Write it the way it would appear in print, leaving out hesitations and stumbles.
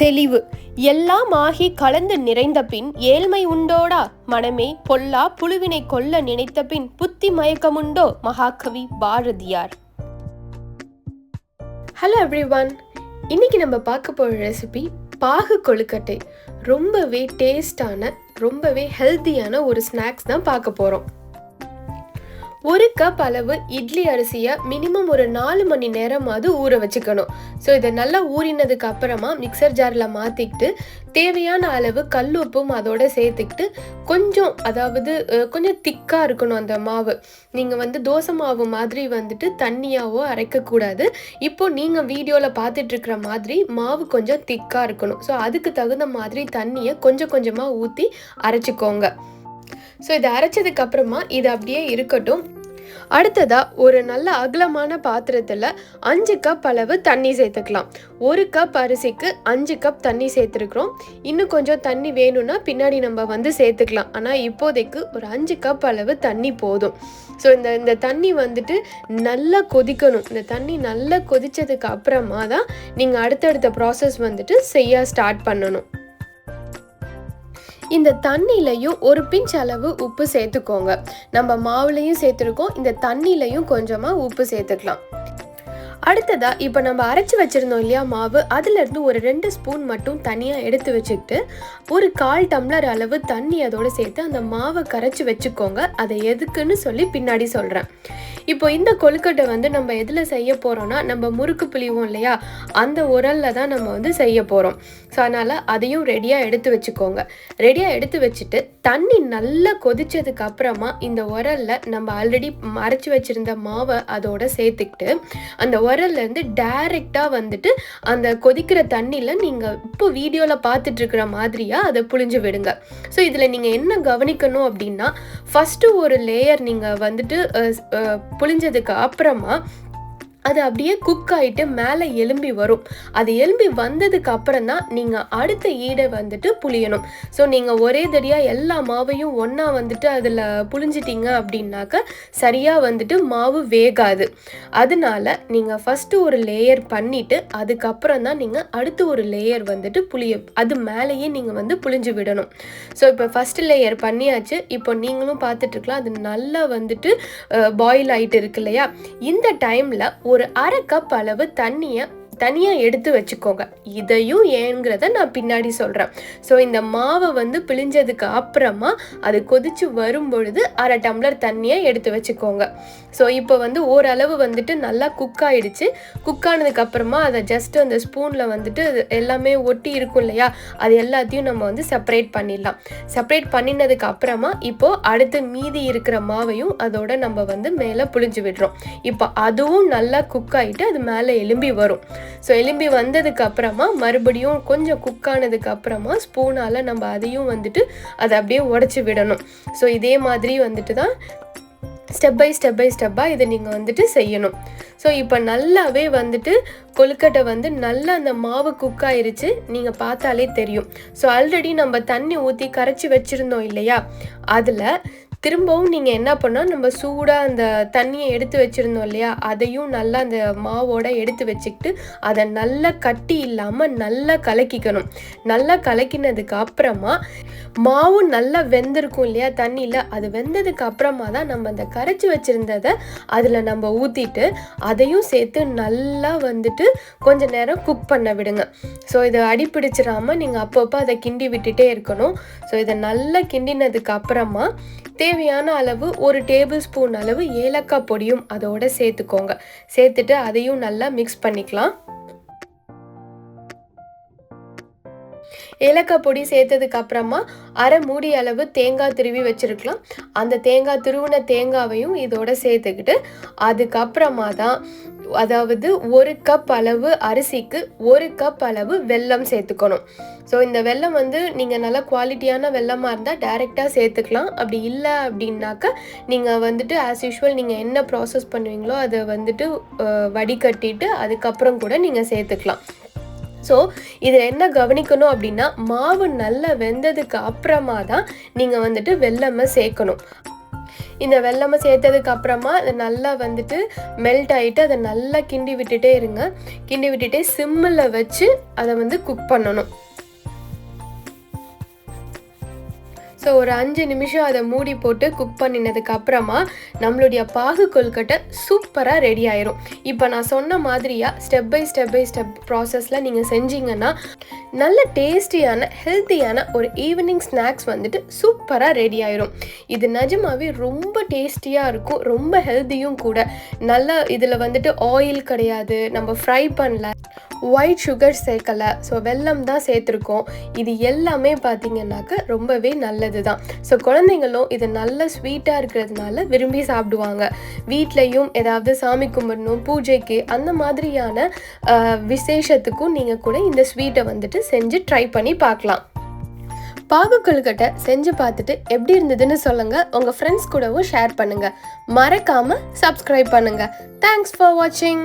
தெளிவு எல்லாம் ஆகி கலந்து நிறைந்த பின் ஏழ்மை உண்டோடா மனமே பொல்லா புழுவினை கொல்ல நினைத்த பின் புத்தி மயக்கமுண்டோ மகாகவி பாரதியார். ஹலோ எவ்ரிவன், இன்னைக்கு நம்ம பார்க்க போகிற ரெசிபி பாகு கொழுக்கட்டை. ரொம்பவே டேஸ்டான ரொம்பவே ஹெல்த்தியான ஒரு ஸ்நாக்ஸ் தான் பார்க்க போகிறோம். ஒரு கப் அளவு இட்லி அரிசியை மினிமம் ஒரு 4 மணி நேரமாவது ஊற வச்சுக்கணும். ஸோ இதை நல்லா ஊறினதுக்கு அப்புறமா மிக்சர் ஜாரில் மாற்றிக்கிட்டு தேவையான அளவு கல்லுப்பும் அதோட சேர்த்துக்கிட்டு கொஞ்சம் திக்காக இருக்கணும் அந்த மாவு. நீங்கள் தோசை மாவு மாதிரி தண்ணியாவோ அரைக்கக்கூடாது. இப்போது நீங்கள் வீடியோவில் பார்த்துட்ருக்கிற மாதிரி மாவு கொஞ்சம் திக்காக இருக்கணும். ஸோ அதுக்கு தகுந்த மாதிரி தண்ணியை கொஞ்சம் கொஞ்சமாக ஊற்றி அரைச்சிக்கோங்க. ஸோ இதை அரைச்சதுக்கு அப்புறமா இது அப்படியே இருக்கட்டும். அடுத்ததாக ஒரு நல்ல அகலமான பாத்திரத்தில் 5 கப் அளவு தண்ணி சேர்த்துக்கலாம். 1 கப் அரிசிக்கு 5 கப் தண்ணி சேர்த்துருக்குறோம். இன்னும் கொஞ்சம் தண்ணி வேணும்னா பின்னாடி நம்ம சேர்த்துக்கலாம். ஆனால் இப்போதைக்கு ஒரு 5 கப் அளவு தண்ணி போதும். ஸோ இந்த தண்ணி நல்லா கொதிக்கணும். இந்த தண்ணி நல்லா கொதித்ததுக்கு அப்புறமா தான் நீங்கள் அடுத்தடுத்த ப்ராசஸ் செய்ய ஸ்டார்ட் பண்ணணும். இந்த தண்ணியிலையும் ஒரு பிஞ்ச் அளவு உப்பு சேர்த்துக்கோங்க. நம்ம மாவுலையும் சேர்த்துருக்கோம், இந்த தண்ணியிலையும் கொஞ்சமாக உப்பு சேர்த்துக்கலாம். அடுத்ததாக இப்போ நம்ம அரைச்சி வச்சுருந்தோம் இல்லையா மாவு, அதிலேருந்து ஒரு 2 ஸ்பூன் மட்டும் தனியாக எடுத்து வச்சுக்கிட்டு ஒரு 1/4 டம்ளர் அளவு தண்ணி அதோடு சேர்த்து அந்த மாவை கரைச்சி வச்சுக்கோங்க. அதை எதுக்குன்னு சொல்லி பின்னாடி சொல்கிறேன். இப்போ இந்த கொழுக்கட்டை நம்ம எதில் செய்ய போகிறோன்னா, நம்ம முறுக்கு புளிவோம் இல்லையா, அந்த உரலில் தான் நம்ம செய்ய போகிறோம். ஸோ அதனால் அதையும் ரெடியாக எடுத்து வச்சுக்கோங்க. ரெடியாக எடுத்து வச்சுட்டு தண்ணி நல்லா கொதித்ததுக்கு அப்புறமா இந்த உரலில் நம்ம ஆல்ரெடி அரைச்சி வச்சுருந்த மாவை அதோட சேர்த்துக்கிட்டு அந்த உரல்லேருந்து டைரெக்டாக அந்த கொதிக்கிற தண்ணியில் நீங்கள் இப்போ வீடியோவில் பார்த்துட்ருக்கிற மாதிரியாக அதை புழிஞ்சு விடுங்க. ஸோ இதில் நீங்கள் என்ன கவனிக்கணும் அப்படின்னா, ஃபஸ்ட்டு ஒரு லேயர் நீங்கள் புழிஞ்சதுக்கு அப்புறமா அது அப்படியே குக் ஆகிட்டு மேலே எலும்பி வரும். அது எலும்பி வந்ததுக்கு அப்புறம் தான் நீங்கள் அடுத்த ஈடை புளியணும். ஸோ நீங்கள் ஒரே தடியாக எல்லா மாவையும் ஒன்றா அதில் புளிஞ்சிட்டிங்க அப்படின்னாக்க சரியாக மாவு வேகாது. அதனால நீங்கள் ஃபஸ்ட்டு ஒரு லேயர் பண்ணிவிட்டு அதுக்கப்புறம் தான் நீங்கள் அடுத்த ஒரு லேயர் அது மேலேயே நீங்கள் புளிஞ்சு விடணும். ஸோ இப்போ ஃபஸ்ட்டு லேயர் பண்ணியாச்சு. இப்போ நீங்களும் பார்த்துட்ருக்கலாம், அது நல்லா பாயில் ஆகிட்டு இருக்கு இல்லையா. இந்த டைமில் ஒரு 1/2 கப் அளவு தனியாக எடுத்து வச்சுக்கோங்க. இதையும் ஏங்கிறத நான் பின்னாடி சொல்கிறேன். ஸோ இந்த மாவை பிழிஞ்சதுக்கு அப்புறமா அது கொதிச்சு வரும் பொழுது 1/2 டம்ளர் தண்ணியை எடுத்து வச்சுக்கோங்க. ஸோ இப்போ ஓரளவு நல்லா குக் ஆகிடுச்சு. குக் ஆனதுக்கு அப்புறமா அதை ஜஸ்ட் அந்த ஸ்பூனில் எல்லாமே ஒட்டி இருக்கும் இல்லையா, அது எல்லாத்தையும் நம்ம செப்பரேட் பண்ணிடலாம். செப்பரேட் பண்ணினதுக்கு அப்புறமா இப்போது அடுத்து மீதி இருக்கிற மாவையும் அதோட நம்ம மேலே புழிஞ்சு விடுறோம். இப்போ அதுவும் நல்லா குக் ஆகிட்டு அது மேலே எலும்பி வரும். ஸோ எலும்பி வந்ததுக்கு அப்புறமா மறுபடியும் கொஞ்சம் குக் ஆனதுக்கு அப்புறமா ஸ்பூனால் நம்ம அதையும் அதை அப்படியே உடச்சி விடணும். ஸோ இதே மாதிரி தான் ஸ்டெப் பை ஸ்டெப்பாக இதை நீங்கள் செய்யணும். ஸோ இப்போ நல்லாவே கொழுக்கட்டை நல்லா அந்த மாவு குக் ஆயிருச்சு, நீங்கள் பார்த்தாலே தெரியும். ஸோ ஆல்ரெடி நம்ம தண்ணி ஊற்றி கரைச்சி வச்சுருந்தோம் இல்லையா, அதில் திரும்பவும் நீங்கள் என்ன பண்ணால் நம்ம சூடாக அந்த தண்ணியை எடுத்து வச்சுருந்தோம் இல்லையா, அதையும் நல்லா அந்த மாவோட எடுத்து வச்சுக்கிட்டு அதை நல்லா கட்டி இல்லாமல் நல்லா கலக்கிக்கணும். நல்லா கலக்கினதுக்கு அப்புறமா மாவு நல்லா வெந்திருக்கும் இல்லையா தண்ணியில், அது வெந்ததுக்கு அப்புறமா தான் நம்ம அந்த கரைச்சி வச்சுருந்ததை அதில் நம்ம ஊற்றிட்டு அதையும் சேர்த்து நல்லா கொஞ்ச நேரம் குக் பண்ண விடுங்க. ஸோ இதை அடிப்பிடிச்சிடாமல் நீங்கள் அப்பப்போ அதை கிண்டி விட்டுட்டே இருக்கணும். ஸோ இதை நல்லா கிண்டினதுக்கு அப்புறமா தேவையான அளவு 1 டேபிள் ஸ்பூன் அளவு ஏலக்காய் பொடியும் அதோட சேர்த்துக்கோங்க. சேர்த்துட்டு அதையும் நல்லா மிக்ஸ் பண்ணிக்கலாம். ஏலக்காய் பொடி சேர்த்ததுக்கு அப்புறமா 1/2 மூடி அளவு தேங்காய் திருவி வச்சுருக்கலாம். அந்த துருவின தேங்காவையும் இதோட சேர்த்துக்கிட்டு அதுக்கப்புறமா தான் 1 கப் அளவு அரிசிக்கு 1 கப் அளவு வெல்லம் சேர்த்துக்கணும். ஸோ இந்த வெல்லம் நீங்கள் நல்லா குவாலிட்டியான வெல்லமாக இருந்தால் டைரெக்டாக சேர்த்துக்கலாம். அப்படி இல்லை அப்படின்னாக்க நீங்கள் ஆஸ் யூஷுவல் நீங்கள் என்ன ப்ராசஸ் பண்ணுவீங்களோ அதை வடிகட்டிட்டு அதுக்கப்புறம் கூட நீங்கள் சேர்த்துக்கலாம். ஸோ இதில் என்ன கவனிக்கணும் அப்படின்னா, மாவு நல்லா வெந்ததுக்கு அப்புறமா தான் நீங்கள் வெல்லமை சேர்க்கணும். இந்த வெல்லமை சேர்த்ததுக்கு அப்புறமா அது நல்லா வந்துட்டு மெல்ட் ஆகிட்டு அதை நல்லா கிண்டி விட்டுட்டே இருங்க. கிண்டி விட்டுட்டே சிம்மில் வச்சு அதை வந்து குக் பண்ணணும். ஸோ ஒரு 5 நிமிஷம் அதை மூடி போட்டு குக் பண்ணினதுக்கு அப்புறமா நம்மளுடைய பாகு கொழுக்கட்டை சூப்பராக ரெடி ஆயிரும். இப்போ நான் சொன்ன மாதிரியாக ஸ்டெப் பை ஸ்டெப் ப்ராசஸில் நீங்கள் செஞ்சீங்கன்னா நல்ல டேஸ்டியான ஹெல்த்தியான ஒரு ஈவினிங் ஸ்நாக்ஸ் வந்துட்டு சூப்பராக ரெடி ஆயிரும். இது நிஜமாவே ரொம்ப டேஸ்டியாக இருக்கும், ரொம்ப ஹெல்த்தியும் கூட. நல்லா இதில் வந்துட்டு ஆயில் கிடையாது, நம்ம ஃப்ரை பண்ணல, ஒயிட் சுகர் சேர்க்கலை, ஸோ வெல்லம் தான் சேர்த்துருக்கோம். இது எல்லாமே பார்த்திங்கன்னாக்க ரொம்பவே நல்லது தான். ஸோ குழந்தைங்களும் இது நல்ல ஸ்வீட்டாக இருக்கிறதுனால விரும்பி சாப்பிடுவாங்க. வீட்லேயும் ஏதாவது சாமி கும்பிடணும், பூஜைக்கு, அந்த மாதிரியான விசேஷத்துக்கும் நீங்கள் கூட இந்த ஸ்வீட்டை வந்துட்டு செஞ்சு ட்ரை பண்ணி பார்க்கலாம். பாகு கொழுக்கட்டை செஞ்சு பார்த்துட்டு எப்படி இருந்ததுன்னு சொல்லுங்கள். உங்கள் ஃப்ரெண்ட்ஸ் கூடவும் ஷேர் பண்ணுங்கள். மறக்காமல் சப்ஸ்கிரைப் பண்ணுங்கள். தேங்க்ஸ் ஃபார் வாட்சிங்.